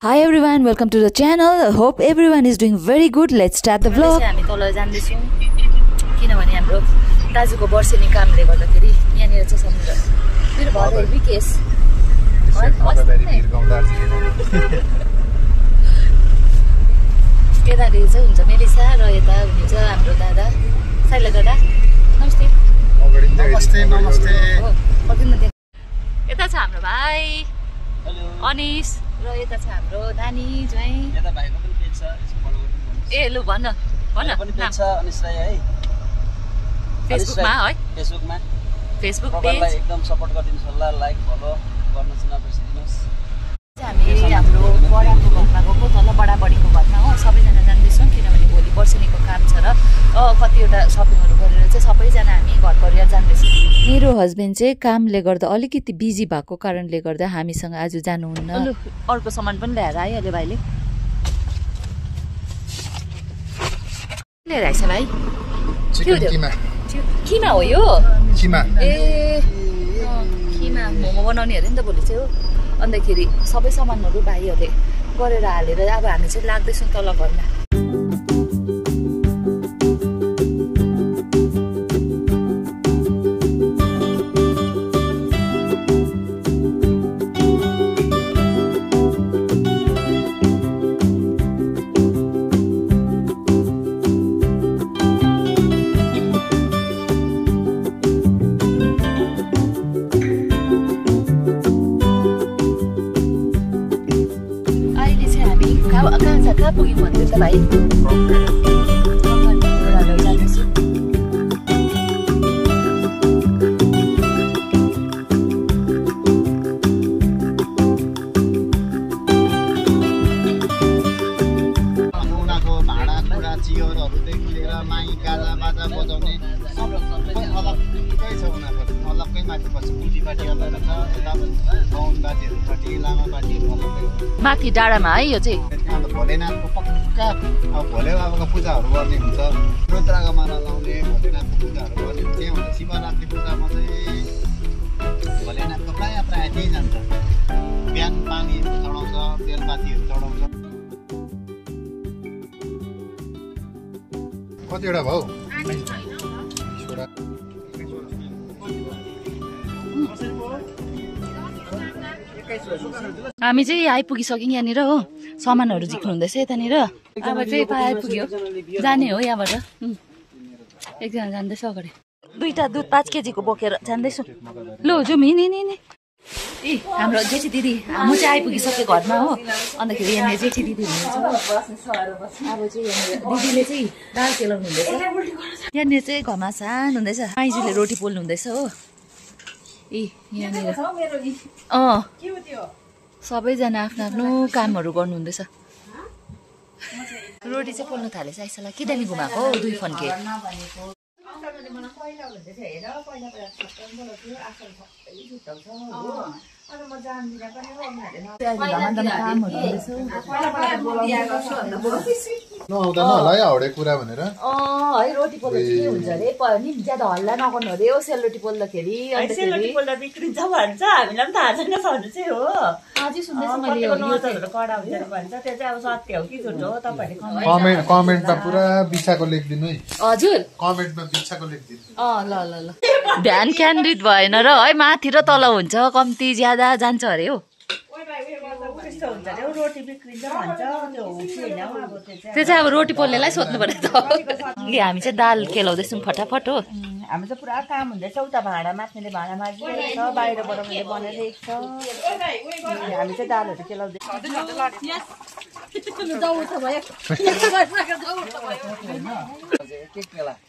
Hi everyone, welcome to the channel. Hope everyone is doing very good. Let's start the vlog. हामी तल जान्दैछौँ किनभने हाम्रो दाजुको वर्षेनी कामले गर्दाखेरि यहाँनिर चाहिँ समुद्र मेरो भदै विकेश केदारले चाहिँ हुन्छ मेलिसा र यता हुनुहुन्छ हाम्रो दादा साइला दादा नमस्ते नमस्ते नमस्ते यता छ हाम्रो भाइ अनिश र यता छ हाम्रो नानी ज्वाइँ यता भाइको पनि पेज छ यसको फलो गर्नु ए लु भन्न भन्न पनि पेज छ अनिश राई है फेसबुकमा है फेसबुक पेज एकदम सपोर्ट गरिदिनुस् होला लाइक फलो गर्न चाहिँ नबिर्सिदिनुस् हामी हाम्रो बडाको घरमा गएको तल बडाबडीको घरमा हो सबैजना जान्दैछौँ किनभने भोलि वर्षेनीको काम छ र कतिवटा सपिङहरू गरेर चाहिँ सबैजना हामी घर परिवार जान्दैछौँ मेरो हस्बेन्ड चाहिँ कामले गर्दा अलिकति बिजी भएको कारणले गर्दा हामीसँग आज जानुहुन्न अर्को सामान पनि ल्याएर आइहाल्यो भाइले ल्याएर आइछ भाइ किमा हो यो ए किमा मोमो बनाउने अरे नि त भोलि चाहिँ हो अन्तखेरि सबै सामानहरू भाइहरूले गरेर हालेर अब हामी चाहिँ लाग्दैछौँ तल घरमा कहाँ पुग्यौँ भन्दै त भाइ उनीहरूको भाडा कुडा चियरहरूदेखि लिएर माई गाजा बाजा बजाउने सबै अलग्गै छ उनीहरूको अलग्गै माथि बस्छ पुँजीपाटी अलग्गै छ यता बाहुन बाजेहरूपट्टि लामा बाजेहरू अलग्गै हो माथि डाँडामा है यो चाहिँ भोलेनाथको पक्का अब भोले बाबाको पूजाहरू गर्ने हुन्छ रुद्रको माला लाउने भोलेनाथको पूजाहरू गर्ने त्यही हुन्छ शिवरात्रि पूजामा चाहिँ भोलेनाथको प्रायः त्यही जान्छ बिहान पानीहरू चढाउँछ बेलपातीहरू चढाउँछ कतिवटा भाउ हामी चाहिँ आइपुगिसक्यौँ यहाँनिर हो सामानहरू झिक्नु हुँदैछ यतानिर अब चाहिँ आइपुग्यो जाने हो यहाँबाट एकजना जाँदैछ अगाडि 2टा दुध 5 केजीको बोकेर जाँदैछु लु जाउँ नि ए हाम्रो जेठी दिदी म चाहिँ आइपुगिसकेँ घरमा हो अन्तखेरि यहाँनिर जेठी दिदी हुनुहुन्छ अब चाहिँ यहाँनिर दिदीले चाहिँ दाल केलाउनु हुँदैछ यहाँनिर चाहिँ घरमा सान हुँदैछ माइजूले रोटी पोल्नु हुँदैछ हो ए यहाँनिर सबैजना आफ्नो आफ्नो कामहरू गर्नु हुँदैछ रोटी चाहिँ पोल्नु थालेछ आइसला के दामी घुमाएको 2 फन्के नआउँदैन होला है हाउडे कुरा भनेर है रोटी पोल्दा के हुन्छ अरे नि ज्यादा हल्ला नगर्नु अरे हो सेलरोटी पोल्दाखेरि सेलरोटी पोल्दा बिग्रिन्छ भन्छ हामीलाई पनि थाहा छैन भन्नु चाहिँ हो अझै सुन्दैछु मैले यो कडा हुन्छ भन्छ त्यो चाहिँ अब सत्य हो कि झुट हो तपाईहरुले कमेन्टमा पुरा बिछाको लेखिदिनु है हजुर कमेन्टमा बिछाको लेखिदिनु ल ध्यान केन्द्रित भएन र है माथि र तल हुन्छ कम्ती ज्यादा जान्छ अरे हो त्यो चाहिँ अब रोटी पोल्नेलाई सोध्नु पर्यो त हामी चाहिँ दाल केलाउँदैछौँ फटाफट हो हामी चाहिँ पुरा काम हुँदैछ उता भाँडा माथ्नेले भाँडा माझिरहेको छ बाहिरबाट मैले बनाइरहेको छ हामी चाहिँ दालहरू केलाउँदैछ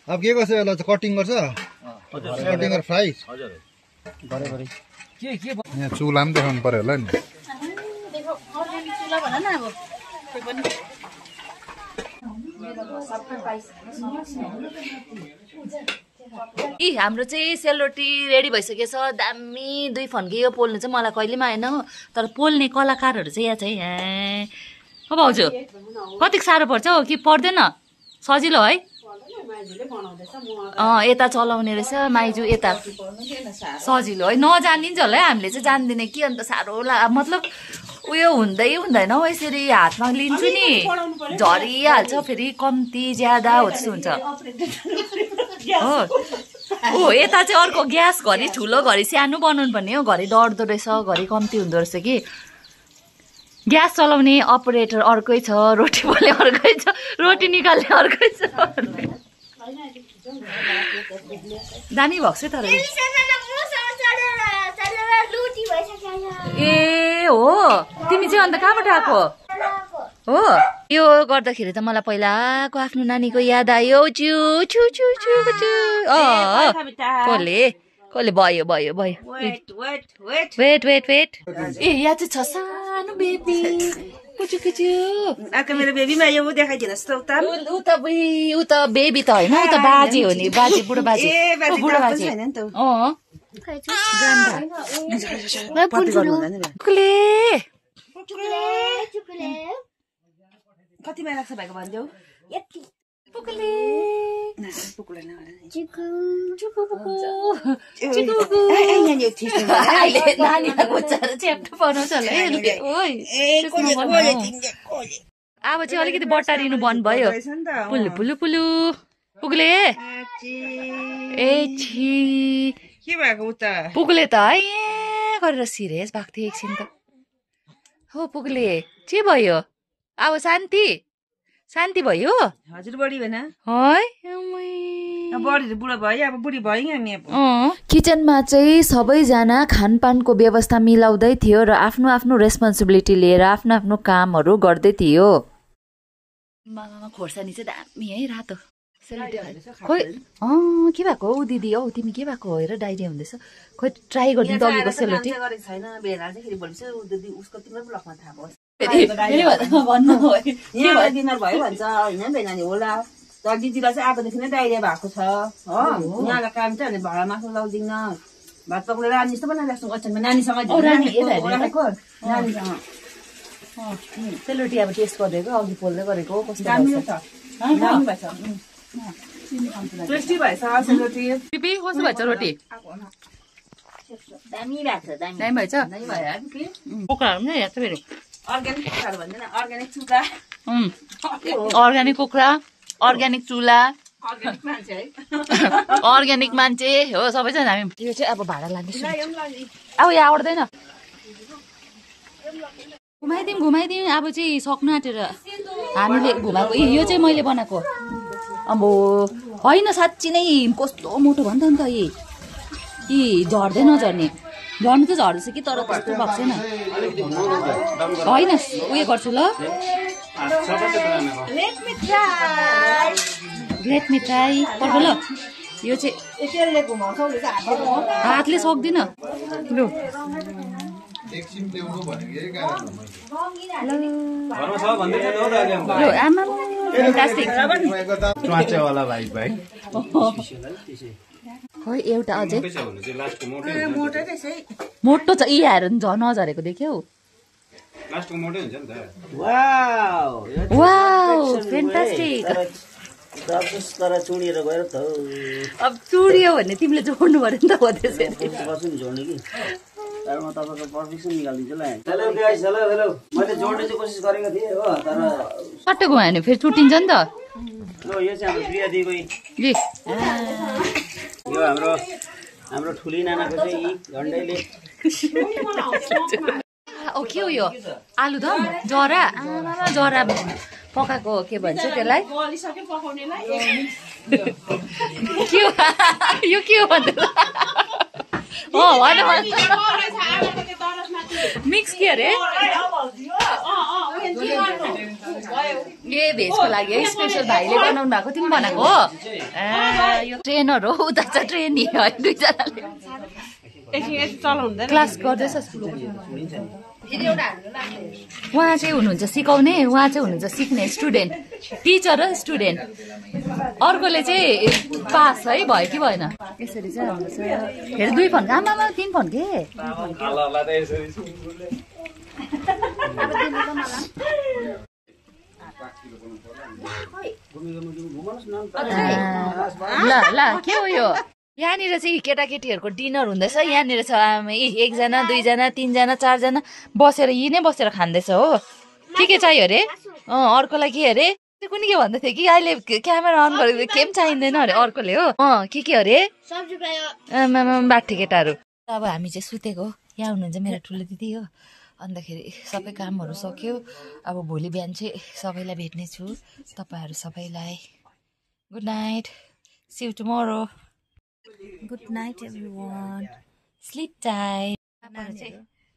अब के गर्छ यसलाई चाहिँ कटिङ गर्छ कटिङ गरेर फ्राई यहाँ चुला पनि देखाउनु पर्यो होला नि हाम्रो चाहिँ सेलरोटी रेडी भइसकेको छ दामी 2 फन्के यो पोल्नु चाहिँ मलाई कहिले पनि आएन तर पोल्ने कलाकारहरू चाहिँ यहाँ चाहिँ हो भाउजू कति साह्रो पर्छ हो कि पर्दैन सजिलो है यता चलाउने रहेछ माइजू यता सजिलो है नजानिन्छ होला है हामीले चाहिँ जान्दिने कि अन्त साह्रो मतलब उयो हुँदै हुँदैन हौ यसरी हातमा लिन्छु नि झरिहाल्छ फेरि कम्ती ज्यादा हो जस्तो हुन्छ हो ओ यता चाहिँ अर्को ग्यास घरि ठुलो घरि सानो बनाउनु पर्ने हो घरि डढ्दो रहेछ घरि कम्ती हुँदो रहेछ कि ग्यास चलाउने अपरेटर अर्कै छ रोटी पोल्ने अर्कै छ रोटी निकाल्ने अर्कै छ दामी भएको छ तर ए हो तिमी चाहिँ अन्त कहाँबाट आएको हो यो गर्दाखेरि त मलाई पहिलाको आफ्नो नानीको याद आयो छु छु छु छु छु कसले भयो भयो भयो वेट वेट वेट ए यहाँ चाहिँ छ सानो बेबी कुचु कुचु आएको मेरो बेबीमा यो देखाइदिनुहोस् त उ त बेबी त होइन उ त बाजे हो नि बाजे बुढो बाजे बुढो बाजे कतिमा लाग्छ भएको भनिदेऊ अब चाहिँ अलिकति बटारिनु बन्द भयो पुलु पुलु पुलु पुग्ले ए छि के भएको उता पुग्ले त है गरेर सिरियस भएको थियो एकछिन त हो पुग्ले के भयो अब शान्ति शान्ति भयो हजुर बढी भएन है बढी बुढो भयो अब बुढी भयो हामी किचनमा चाहिँ सबैजना खानपानको व्यवस्था मिलाउँदै थियो र आफ्नो आफ्नो रेस्पोन्सिबिलिटी लिएर आफ्नो आफ्नो कामहरू गर्दै थियो मामा खोर्सानी चाहिँ दामी है रातो खोइ के भएको हौ दिदी औ तिमी के भएको हेर डाइरिया हुँदैछ खोइ ट्राई गरिदिनु त अघिको सेलरोटी बिमार भयो भन्छ होइन बेनानी होला तर दिदीलाई चाहिँ आएकोदेखि नै डाइरिया भएको छ हो यहाँलाई काम चाहिँ हामीले भाडा मासु लाउँदिन भात पकाउने रानी जस्तो बनाइराख्छौँ ओछ्यानमा नानीसँग नानीसँग सेलरोटी अब टेस्ट गरिदिएको अघि पोल्दै गरेको कस्तो टेस्टी भएछ सेलरोटी कस्तो भएछ रोटी दामी भएको छ दामी भएछ कुखुराहरू पनि यहाँ छ फेरि अर्ग्यानिक कुखुराहरू भन्दैन अर्ग्यानिक चुल्हा अर्ग्यानिक कुखुरा अर्ग्यानिक चुल्हा अर्ग्यानिक मान्छे है अर्ग्यानिक मान्छे हो सबैजना हामी यो चाहिँ अब भाडा लाग्दैछ अब यहाँ आउँदैन घुमाइदिउँ अब चाहिँ सक्नु आँटेर हामीले घुमाएको यो चाहिँ मैले बनाएको अब होइन साँच्ची नै कस्तो मोटो भन्छ नि त कि झर्दै नझर्ने झर्नु त झर्दैछ कि तर कस्तो भएको छैन होइन उयो गर्छु ल लेट मी ट्राई पर्छ ल यो चाहिँ हातले सक्दिनँ लु आमा खोइ एउटा अझै मोटो छ यी हेर नझरेको देख्यौ वाउ फ्यान्टास्टिक अब चुडियो भने तिमीले जोड्नु पर्यो नि त हो त्यसरी तर म तपाईको पर्मिसन निकाल्दिन्छु ल हेलो गाइस हेलो हेलो मैले जोड्ने चाहिँ कोसिस गरेको थिएँ हो तर सट्ट घुमायो भने फेरि छुट्टिन्छ नि त लो यो चाहिँ हाम्रो प्रिया दिदी यो हाम्रो ठुली नानाको चाहिँ झन्डैले ओ के हो यो आलुदम जरा आमा जरा पकाएको के भन्छ त्यसलाई के हो यो के हो भन्दै मिक्स के अरे ए भेजको लागि है स्पेसल भाइले बनाउनु भएको तिमी बनाएको हो यो ट्रेनर हो उता चाहिँ ट्रेनी है दुईजनाले क्लास गर्दैछ उहाँ चाहिँ हुनुहुन्छ सिकाउने उहाँ चाहिँ हुनुहुन्छ सिक्ने स्टुडेन्ट टिचर र स्टुडेन्ट अर्कोले चाहिँ पास है भयो कि भएन यसरी चाहिँ आउँदैछ फेरि 2 फन्का आमामा 3 फन्के ल ल के हो यो यहाँनिर चाहिँ केटाकेटीहरूको डिनर हुँदैछ यहाँनिर छ एकजना दुईजना तीनजना चारजना बसेर यी नै बसेर खाँदैछ हो के चाहियो अरे अर्कोलाई के अरे कुनै के भन्दै थियो कि अहिले क्यामेरा अन गरेको के पनि चाहिँदैन अरे अर्कोले हो के अरे बाठे केटाहरू अब हामी चाहिँ सुतेको यहाँ हुनुहुन्छ मेरो ठुलो दिदी हो अन्तखेरि सबै कामहरू सक्यो अब भोलि बिहान चाहिँ सबैलाई भेट्ने छु तपाईँहरू सबैलाई good night see you tomorrow good night everyone sleep time चाहिँ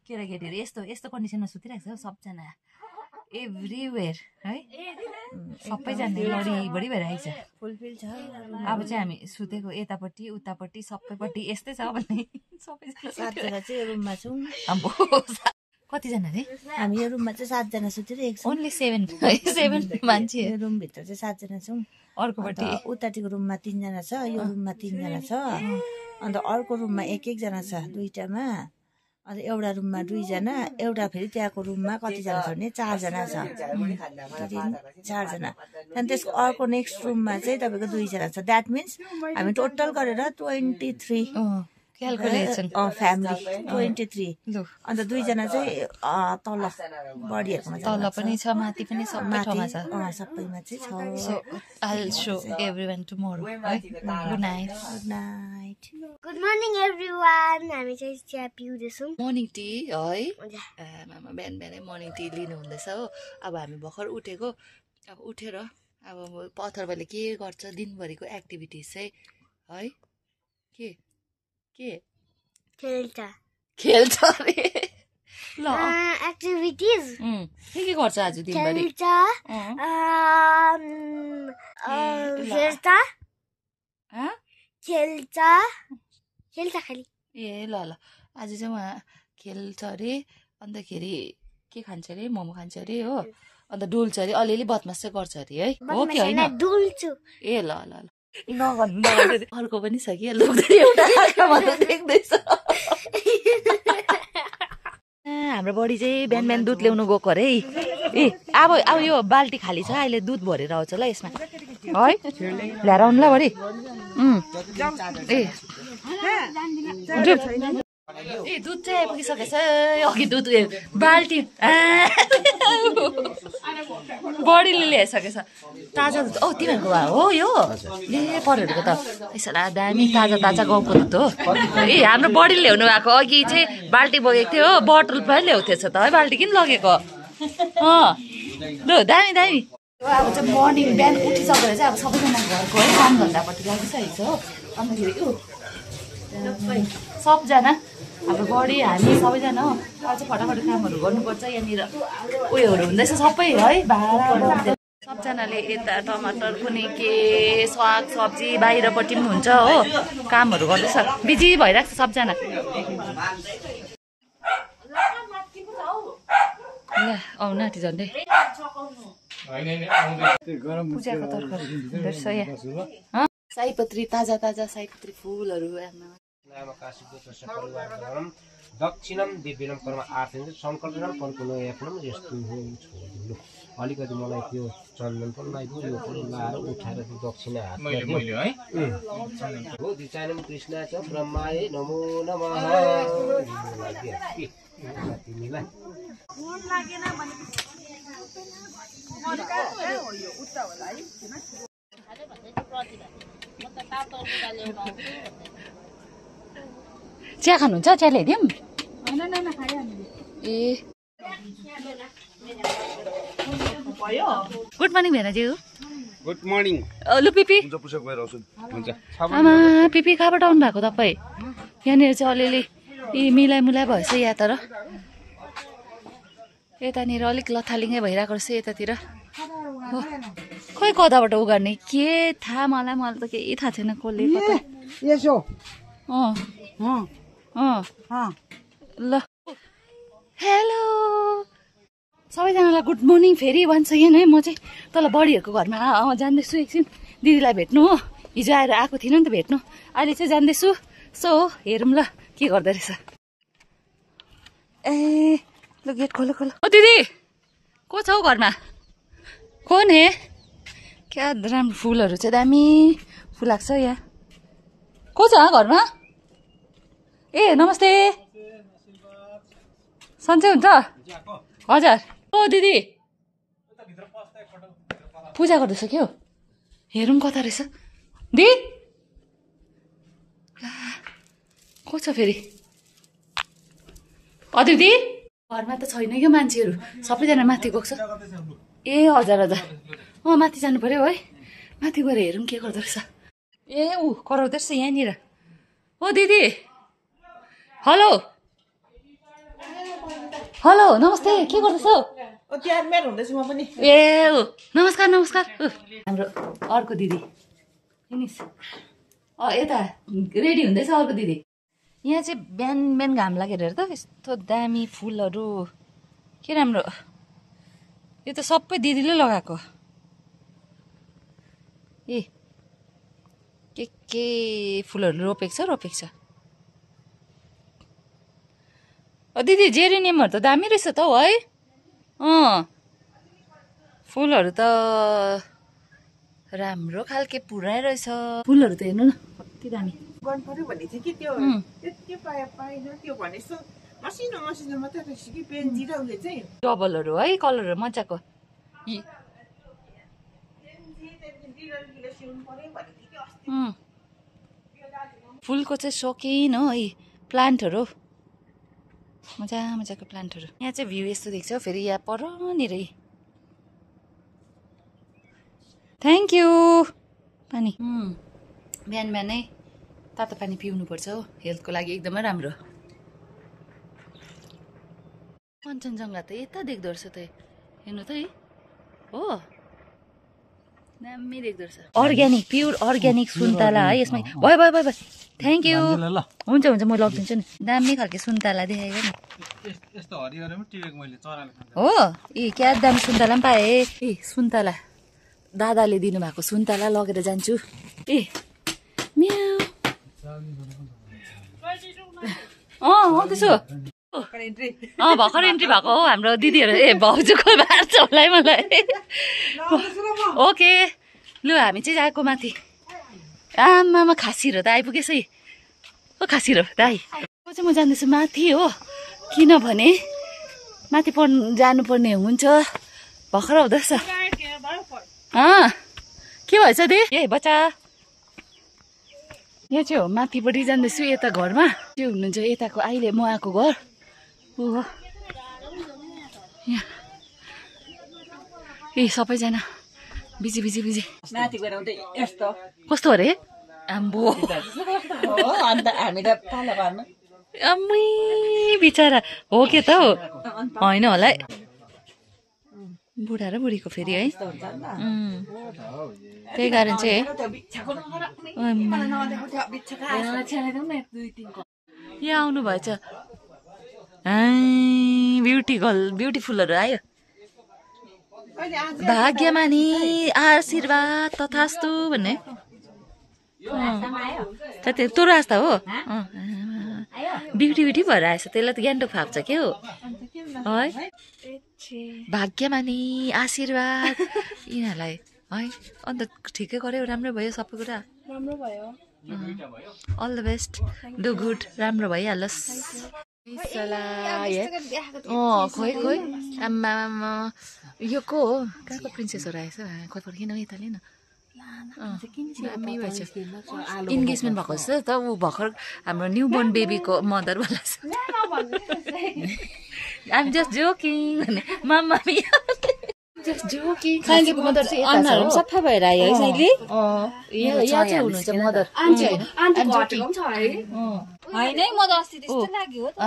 केटाकेटीहरू यस्तो यस्तो कन्डिसनमा सुतिरहेको छ सबजना एभ्रिवेयर है सबैजना लडी भइरहेको छ फुलफिल छ अब चाहिँ हामी सुतेको यतापट्टि उतापट्टि सबैपट्टि यस्तै छ भने सबैजना सातजना चाहिँ रुममा छौँ कतिजना रे हामी यो रुममा चाहिँ 7 जना सुतिरहेको छौँ ओन्ली 7 मान्छे रुमभित्र चाहिँ 7 जना छौँ अर्कोपट्टि उतातिको रुममा 3 जना छ यो रुममा 3 जना छ अन्त अर्को रुममा एक जना छ दुईटामा अन्त एउटा रुममा 2 जना एउटा फेरि त्यहाँको रुममा कतिजना छ भने 4 जना छ 4 जना अनि त्यसको अर्को नेक्स्ट रुममा चाहिँ तपाईँको 2 जना छ द्याट मिन्स हामी टोटल गरेर 23 क्याल्कुलेसन फ्यामिली 23 अन्त 2 जना चाहिँ तल बडीहरुमा तल पनि छ माथि पनि सबै ठाउँमा छ सबैमा चाहिँ छ so I will show everyone tomorrow good night good morning everyone हामी चाहिँ चिया पिउँदैछौँ मर्निङ टी है मामा बिहान बिहानै मर्निङ टी लिनु हुँदैछ हो अब हामी भर्खर उठेको अब उठेर अब पथरबाले के गर्छ दिनभरिको एक्टिभिटिज चाहिँ है के खेल्छ रे ल एक्टिभिटिज के गर्छ आज दिनभरि खेल्छ खालि ए ल आज चाहिँ उहाँ खेल्छ अरे अन्तखेरि के खान्छ अरे मोमो खान्छ अरे हो अन्त डुल्छ अरे अलिअलि बदमास चाहिँ गर्छ अरे है हो कि होइन ए ल नगर्नु अर्को पनि छ कि लोग्दै एउटा आँखामा त देख्दैछ हाम्रो बडी चाहिँ बिहान बिहान दुध ल्याउनु गएको अरे ए अब यो बाल्टी खाली छ अहिले दुध भरेर आउँछ ल यसमा है ल्याएर आउनु ल बडी ए दुध चाहिँ आइपुगिसकेछ अघि दुध बाल्टी बडीले ल्याइसकेछ ताजा दुध तिमीहरूको हो यो ए परेहरूको त यसो दामी ताजा गाउँको दुध हो ए हाम्रो बडीले ल्याउनु भएको अघि चाहिँ बाल्टी बोकेको थियो हो बोतल पनि ल्याउँथेछ त है बाल्टी किन लगेको लु दामी अब चाहिँ मर्निङ बिहान उठिसकेर चाहिँ अब सबैजना घरको है काम धन्दापट्टि लागिसकेको छ हो अन्तखेरि सबजना हाम्रो बडी हामी सबैजना हो अब चाहिँ फटाफट कामहरू गर्नुपर्छ यहाँनिर उयोहरू हुँदैछ सबै है भाडा सबजनाले यता टमाटर कुनै के साग सब्जी बाहिरपट्टि पनि हुन्छ हो कामहरू गर्दैछ बिजी भइरहेको छ सबजना ल आउनु आँटी झन्डै पूजाको तरकारी रहेछ यहाँ सयपत्री ताजा सयपत्री फुलहरू दक्षिणम दिव्यनम कर्म आर्थिन्छ सङ्कल्पम पर्कुलो यापनम यस्तो छोड्नु अलिकति मलाई त्यो चन्दन पनि लगाइदियो यो पनि लाएर उठाएर त्यो दक्षिणा हातमा दियो है हो दिचानम कृष्ण च ब्रह्माय नमो नमः तिमीलाई मन लागेन भने चिया खानुहुन्छ चिया ल्याइदिउँ ए गुड मर्निङ भेनाज्यू गुड मर्निङ लु पिपी आमा पिपी कहाँबाट आउनु भएको तपाईँ यहाँनिर चाहिँ अलिअलि मिलाइ भएछ यहाँ तर यतानिर अलिक लथालिङ्गै भइरहेको रहेछ यतातिर खोइ कताबाट उगार्ने के थाहा मलाई त केही थाहा छैन कसले ल हेलो सबैजनालाई गुड मर्निङ फेरि वान सेकेन्ड है म चाहिँ तल बडीहरूको घरमा जाँदैछु एकछिन दिदीलाई भेट्नु हो हिजो आएर आएको थिइनँ नि त भेट्नु अहिले चाहिँ जाँदैछु सो हेरौँ ल के गर्दो रहेछ ए ल गेट खोलो ओ दिदी को छ हौ घरमा को नि क्या राम्रो फुलहरू चाहिँ दामी फुलाएको छ यहाँ को छ घरमा? ए नमस्ते, सन्चै हुन्छ? हजुर। ओ दिदी पूजा गर्दैछ क्या? हेरौँ कता रहेछ दि? को छ फेरि? दिदी घरमा त छैन क्या मान्छेहरू, सबैजना माथि गएको छ। ए हजुर हजुर, माथि जानु पर्यो है, माथि गएर हेरौँ के गर्दो रहेछ। ए कराउँदो रहेछ यहाँनिर। ओ दिदी हेलो हेलो नमस्ते, के गर्दैछ? ए नमस्कार नमस्कार। हाम्रो अर्को दिदी यता रेडी हुँदैछ अर्को दिदी। यहाँ चाहिँ बिहान बिहान घाम लागेर हेर त यस्तो दामी फुलहरू, के राम्रो। यो त सबै दिदीले लगाएको। ए के फुलहरू रोपेको छ। दिदी जेरेनियमहरू त दामी रहेछ त हौ है। फुलहरू त राम्रो खालके पुरै रहेछ। फुलहरू त हेर्नु न कति दामी। गर्नु पर्यो भन्ने थियो कि त्यो पाएन त्यो भनेको मसिनो मसिनो मात्रै रहेछ कि पेन्जी र उसले चाहिँ डबलहरू है, कलरहरू मजाको। फुलको चाहिँ सोकिन हो है, प्लान्टहरू मजाको प्लान्टहरू। यहाँ चाहिँ भ्यू यस्तो देख्छ फेरि यहाँ परनिर। Thank you. पानी बिहान बिहानै तातो पानी पिउनुपर्छ हो, हेल्थको लागि एकदमै राम्रो। कञ्चनजङ्घा त यता देख्दो रहेछ त, हेर्नु त है। हो दामी देख्दो रहेछ। अर्ग्यानिक प्योर अर्ग्यानिक सुन्तला है यसमा। भयो भयो भयो भयो, थ्याङ्क यू। हुन्छ हुन्छ, म लगिदिन्छु नि। दामी खालके सुन्तला देखाएको नि। हो ए क्या दामी सुन्तला पनि पाएँ। ए सुन्तला दादाले दिनुभएको सुन्तला लगेर जान्छु। ए म्याउ आउँदैछु। भर्खर इन्ट्री भएको हो हाम्रो दिदीहरू। ए भाउजूको बार्छ होला है मलाई। ओके लु हामी चाहिँ आएको माथि। आमामा खासीहरू त आइपुगेछ है। ओ खासीहरू दाइ चाहिँ म जाँदैछु माथि हो, किनभने माथि जानुपर्ने हुन्छ। भर्खर आउँदैछ। के भएछ दि? ए बच्चा यहाँ चाहिँ हो माथिपट्टि जाँदैछु यता घरमा। त्यो हुनुहुन्छ यताको अहिले म आएको घर। यहाँ ए सबैजना बिजी बिजी बिजी। माथि गएर यस्तो कस्तो अरे आम्बो अन्त हामी त तल घरमा। अम्मै बिचरा हो के त हो, होइन होला है। बुढा र बुढीको फेरि है, त्यही कारण चाहिँ यहाँ आउनु भएछ। ब्युटिफुलहरू आयो। भाग्यमानी आशीर्वाद तथास्तु भन्ने तोरो आस्था हो। ब्युटी भएर आएछ, त्यसलाई त गान्तोक फाप्छ के हो है। भाग्यमानी आशीर्वाद यिनीहरूलाई है। अन्त ठिकै गऱ्यो, राम्रो भयो सबै कुरा, राम्रो भयो। All the best, do good, राम्रो भइहालोस्। खोइ आम्मा यो को हो? कहाँको प्रिन्सेसहरू आएछ? खोइ फर्किन यता लिन। दामी भएछ, इन्गेजमेन्ट भएको जस्तो त। ऊ भर्खर हाम्रो न्यू बोर्न बेबीको मदरवाला छ। आइम जस्ट जोकिङ भने मम्मा जस्ट जोकिङ। साइलीको मदर चाहिँ अनुहारहरू सफा भएर आयो है साइली। यहाँ चाहिँ हुनुहुन्छ मदर। होइन म त अस्ति त्यस्तो लाग्यो हो त।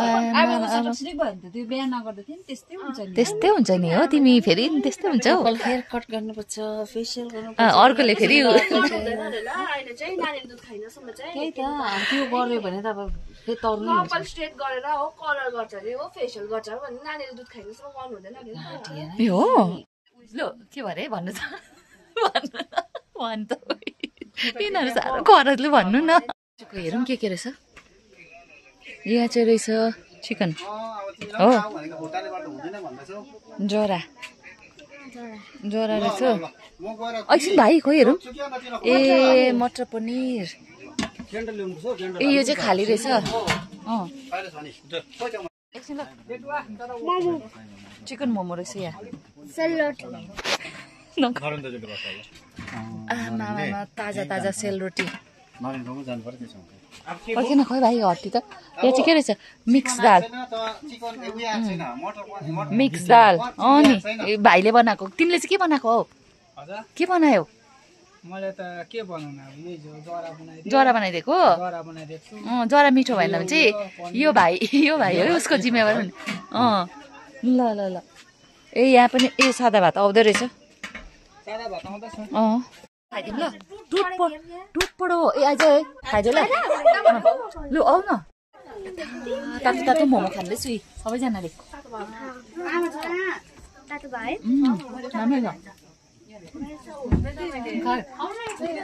त्यो बिहा नगर्दा थियो नि त्यस्तै हुन्छ नि हो। तिमी फेरि त्यस्तै हुन्छ हौ। हेयर कट गर्नुपर्छ, फेसियल गर्नुपर्छ। अर्कोले फेरि अहिले चाहिँ नानीले दुध खाइनसम्म चाहिँ त्यही त त्यो गर्यो भने त अब फेरि तर्नु कपाल स्ट्रेट गरेर हो, कलर गर्छ अरे हो, फेसियल गर्छ भने नानीले दुध खाइनसम्म गर्नु हुँदैन अरे हो। ल के भरे भन्नु त, भन्नु त यिनीहरू साह्रो खरजले भन्नु न। हेरौँ के रहेछ। यहाँ चाहिँ रहेछ चिकन हो, जरा रहेछ। एकछिन भाइ खोइ हेरौँ। ए मटर पनिर ए यो चाहिँ खाली रहेछ एकछिन ल चिकन मोमो रहेछ यहाँ आमा ताजा ताजा सेलरोटी पर्खेन खै भाइ हट्टी त यो चाहिँ के रहेछ मिक्स दाल मिक्स दाल नि भाइले बनाएको तिमीले चाहिँ के बनाएको हौ के बनायो मैले त के बनाउनु अब यही जरा बनाइदिएको जरा मिठो भएन भने चाहिँ यो भाइ हो उसको जिम्मेवारी ल ल ल ए यहाँ पनि ए सादा भात आउँदै रहेछ खाइदिउँ ल दुध पढो ए आइज है खाइदियो ल लु आऊ न तातो तातो मोमो खाँदैछु सबैजनाले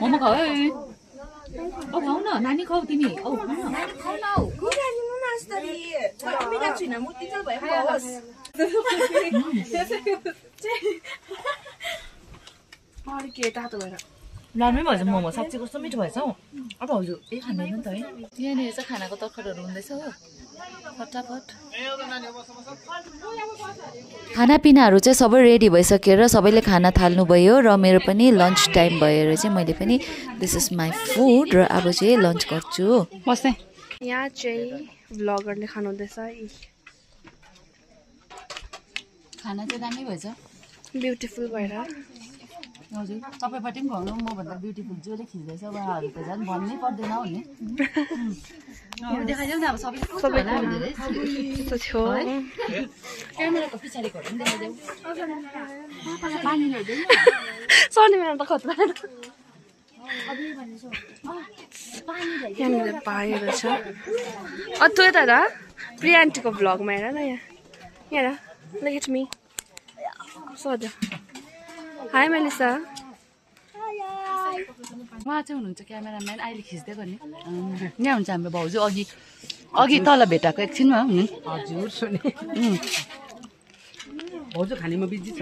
मोमो खाऊ है औ खाऊ न नानी खाऊ तिमी औ राम्रै भएछ मोमो साँच्चै कस्तो मिठो भएछ हौ अब हजुर ए खाँदैन नि त है यहाँनिर चाहिँ खानाको तर्खरहरू हुँदैछ हो फटाफट खानापिनाहरू चाहिँ सबै रेडी भइसकेर सबैले खाना थाल्नुभयो र मेरो पनि लन्च टाइम भएर चाहिँ मैले पनि दिस इज माई फुड र अब चाहिँ लन्च गर्छु बस्ने यहाँ चाहिँ भ्लगरले खानुहुँदैछ खाना चाहिँ दामी भएछ ब्युटिफुल भएर हजुर तपाईँपट्टि पनि खुवाउनु मभन्दा ब्युटिफुल जसले खिच्दैछ उहाँहरू त झन् भन्नै पर्दैन हो नि देखाइदेऊ न अब क्यामेराको पछाडिको देखाइदेऊ पानी ल्याइदेऊ शनिबार त खतरा यहाँनिर भाइहरू छ तँ यता दा प्रिया आन्टीको भ्लगमा हेर न यहाँ look at me सोध हाई मेलिसा उहाँ चाहिँ हुनुहुन्छ क्यामेराम्यान अहिले खिच्दै गर्ने यहाँ हुन्छ हाम्रो भाउजू अघि तल भेटाएको एकछिनमा हुनु हजुर सुने भाउजू खानेमा बिजी छ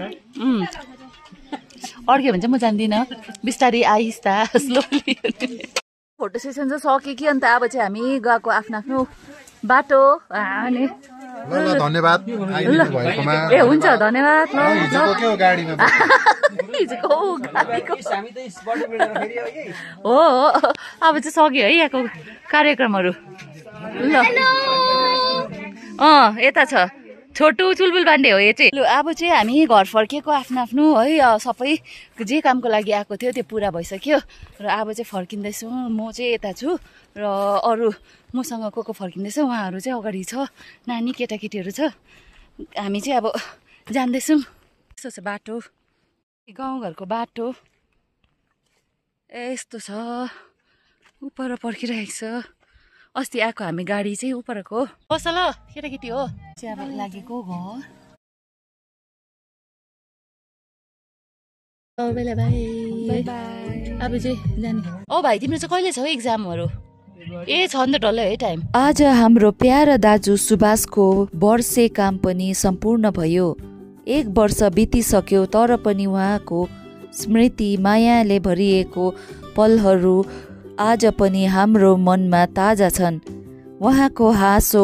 अड्क्यो भने चाहिँ म जान्दिनँ बिस्तारै आइस्ता स्लोली फोटो सेसन चाहिँ सक्यो कि अन्त अब चाहिँ हामी गएको आफ्नो आफ्नो बाटो अनि धन्यवाद ए हुन्छ धन्यवाद हो अब चाहिँ सक्यो है यहाँको कार्यक्रमहरू ल यता छ छोटु चुलबुल बान्डे हो यो चाहिँ ल अब चाहिँ हामी घर फर्किएको आफ्नो आफ्नो है सबै जे कामको लागि आएको थियो त्यो पुरा भइसक्यो र अब चाहिँ फर्किँदैछौँ म चाहिँ यता छु र अरू मसँग को फर्किँदैछ उहाँहरू चाहिँ अगाडि छ नानी केटाकेटीहरू छ हामी चाहिँ अब जान्दैछौँ यस्तो छ बाटो गाउँघरको बाटो यस्तो छ उपर पर्खिरहेको छ अस्ति आएको हामी गाडी चाहिँ उपरको बस ल केटाकेटी हो चाहिँ अब लागेको घर अब चाहिँ जाने ओ भाइ तिम्रो चाहिँ कहिले छ हौ एक्जामहरू ए छ नि त डल्लै है टाइम आज हाम्रो प्यारा दाजु सुभाषको वर्षे काम पनि सम्पूर्ण भयो 1 वर्ष बितिसक्यो तर पनि उहाँको स्मृति मायाले भरिएको पलहरू आज पनि हाम्रो मनमा ताजा छन् उहाँको हाँसो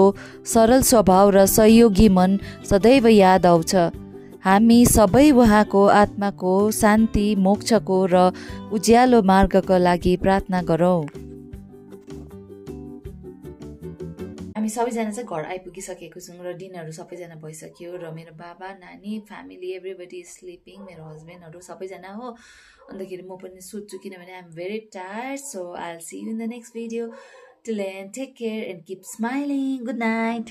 सरल स्वभाव र सहयोगी मन सदैव याद आउँछ हामी सबै उहाँको आत्माको शान्ति मोक्षको र उज्यालो मार्गका लागि प्रार्थना गरौँ हामी सबैजना चाहिँ घर आइपुगिसकेको छौँ र डिनरहरू सबैजना भइसक्यो र मेरो बाबा नानी फ्यामिली एभ्रिबडी स्लिपिङ मेरो हस्बेन्डहरू सबैजना हो अन्तखेरि म पनि सुत्छु किनभने I am very tired so I will see you in the next video till then take care and keep smiling good night